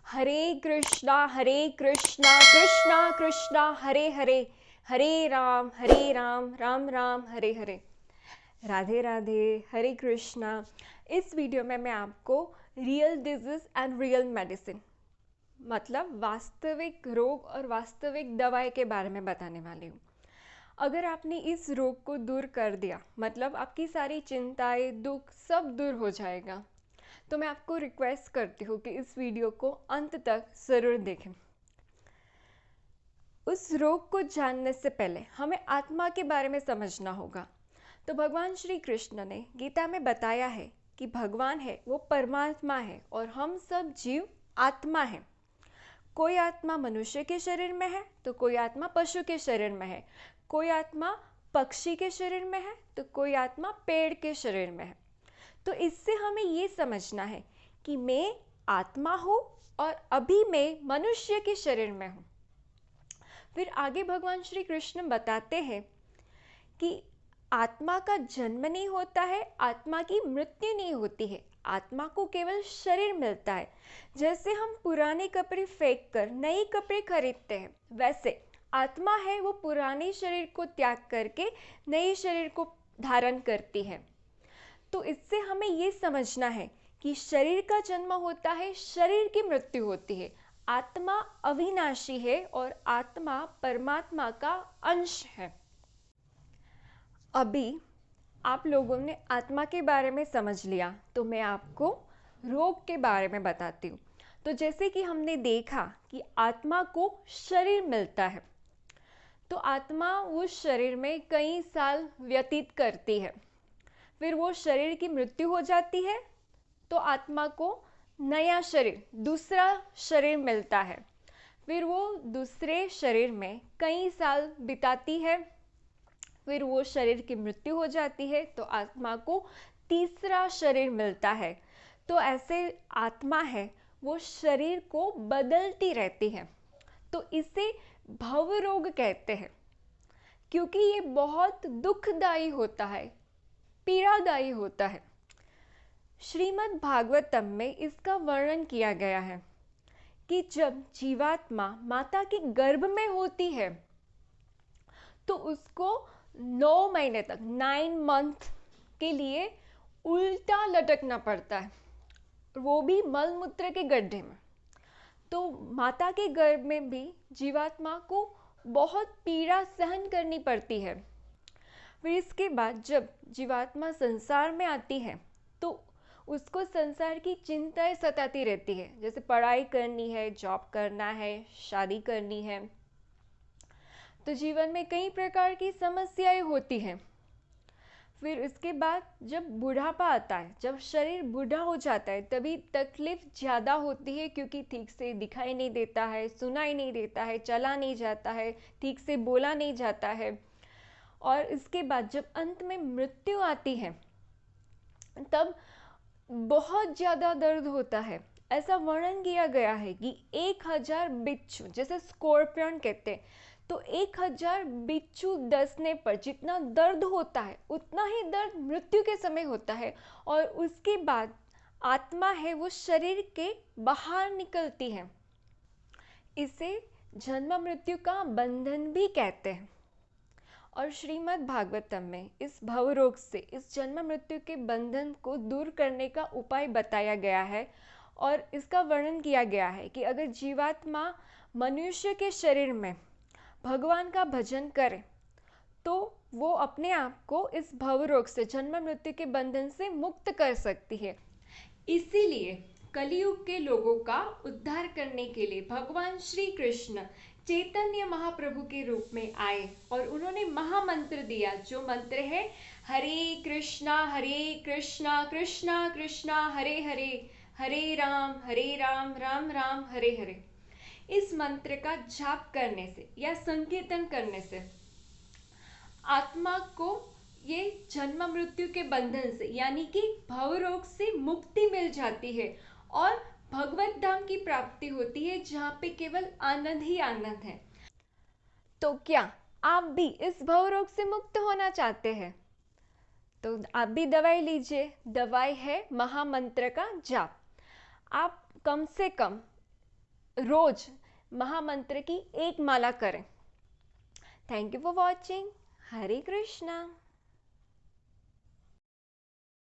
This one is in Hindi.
हरे कृष्णा कृष्णा कृष्णा हरे हरे, हरे राम राम राम हरे हरे। राधे राधे, हरे कृष्णा। इस वीडियो में मैं आपको real disease and real medicine मतलब वास्तविक रोग और वास्तविक दवाई के बारे में बताने वाली हूँ। अगर आपने इस रोग को दूर कर दिया मतलब आपकी सारी चिंताएं दुख सब दूर हो जाएगा। तो मैं आपको रिक्वेस्ट करती हूँ कि इस वीडियो को अंत तक ज़रूर देखें। उस रोग को जानने से पहले हमें आत्मा के बारे में समझना होगा। तो भगवान श्री कृष्ण ने गीता में बताया है कि भगवान है वो परमात्मा है और हम सब जीव आत्मा है। कोई आत्मा मनुष्य के शरीर में है तो कोई आत्मा पशु के शरीर में है, कोई आत्मा पक्षी के शरीर में है तो कोई आत्मा पेड़ के शरीर में है। तो इससे हमें ये समझना है कि मैं आत्मा हूँ और अभी मैं मनुष्य के शरीर में हूँ। फिर आगे भगवान श्री कृष्ण बताते हैं कि आत्मा का जन्म नहीं होता है, आत्मा की मृत्यु नहीं होती है, आत्मा को केवल शरीर मिलता है। जैसे हम पुराने कपड़े फेंक कर नए कपड़े खरीदते हैं, वैसे आत्मा है वो पुराने शरीर को त्याग करके नए शरीर को धारण करती है। तो इससे हमें ये समझना है कि शरीर का जन्म होता है, शरीर की मृत्यु होती है। आत्मा अविनाशी है और आत्मा परमात्मा का अंश है। अभी आप लोगों ने आत्मा के बारे में समझ लिया तो मैं आपको रोग के बारे में बताती हूँ। तो जैसे कि हमने देखा कि आत्मा को शरीर मिलता है, तो आत्मा उस शरीर में कई साल व्यतीत करती है। फिर वो शरीर की मृत्यु हो जाती है तो आत्मा को नया शरीर, दूसरा शरीर मिलता है। फिर वो दूसरे शरीर में कई साल बिताती है। फिर वो शरीर की मृत्यु हो जाती है तो आत्मा को तीसरा शरीर मिलता है। तो ऐसे आत्मा है वो शरीर को बदलती रहती है। तो इसे भव रोग कहते हैं, क्योंकि ये बहुत दुखदायी होता है, पीड़ादायी होता है। श्रीमद् भागवतम में इसका वर्णन किया गया है कि जब जीवात्मा माता के गर्भ में होती है तो उसको 9 महीने तक 9 मंथ के लिए उल्टा लटकना पड़ता है, वो भी मलमूत्र के गड्ढे में। तो माता के गर्भ में भी जीवात्मा को बहुत पीड़ा सहन करनी पड़ती है। फिर इसके बाद जब जीवात्मा संसार में आती है तो उसको संसार की चिंताएं सताती रहती है, जैसे पढ़ाई करनी है, जॉब करना है, शादी करनी है। तो जीवन में कई प्रकार की समस्याएं होती हैं। फिर इसके बाद जब बुढ़ापा आता है, जब शरीर बूढ़ा हो जाता है, तभी तकलीफ ज़्यादा होती है, क्योंकि ठीक से दिखाई नहीं देता है, सुनाई नहीं देता है, चला नहीं जाता है, ठीक से बोला नहीं जाता है। और इसके बाद जब अंत में मृत्यु आती है तब बहुत ज़्यादा दर्द होता है। ऐसा वर्णन किया गया है कि 1000 बिच्छू, जैसे स्कॉर्पियन कहते हैं, तो 1000 बिच्छू डसने पर जितना दर्द होता है उतना ही दर्द मृत्यु के समय होता है। और उसके बाद आत्मा है वो शरीर के बाहर निकलती है। इसे जन्म मृत्यु का बंधन भी कहते हैं। और श्रीमद् भागवतम में इस भवरोग से, इस जन्म मृत्यु के बंधन को दूर करने का उपाय बताया गया है। और इसका वर्णन किया गया है कि अगर जीवात्मा मनुष्य के शरीर में भगवान का भजन करे तो वो अपने आप को इस भवरोग से, जन्म मृत्यु के बंधन से मुक्त कर सकती है। इसीलिए कलयुग के लोगों का उद्धार करने के लिए भगवान श्री कृष्ण चैतन्य महाप्रभु के रूप में आए और उन्होंने महामंत्र दिया, जो मंत्र है हरे कृष्णा कृष्णा कृष्णा हरे हरे, हरे राम राम राम हरे हरे। इस मंत्र का जाप करने से या संकीर्तन करने से आत्मा को ये जन्म मृत्यु के बंधन से यानी कि भवरोग से मुक्ति मिल जाती है और भगवत धाम की प्राप्ति होती है, जहाँ पे केवल आनंद ही आनंद है। तो क्या आप भी इस भवरोग से मुक्त होना चाहते हैं? तो आप भी दवाई लीजिए। दवाई है महामंत्र का जाप। आप कम से कम रोज महामंत्र की एक माला करें। Thank you for watching. Hare Krishna.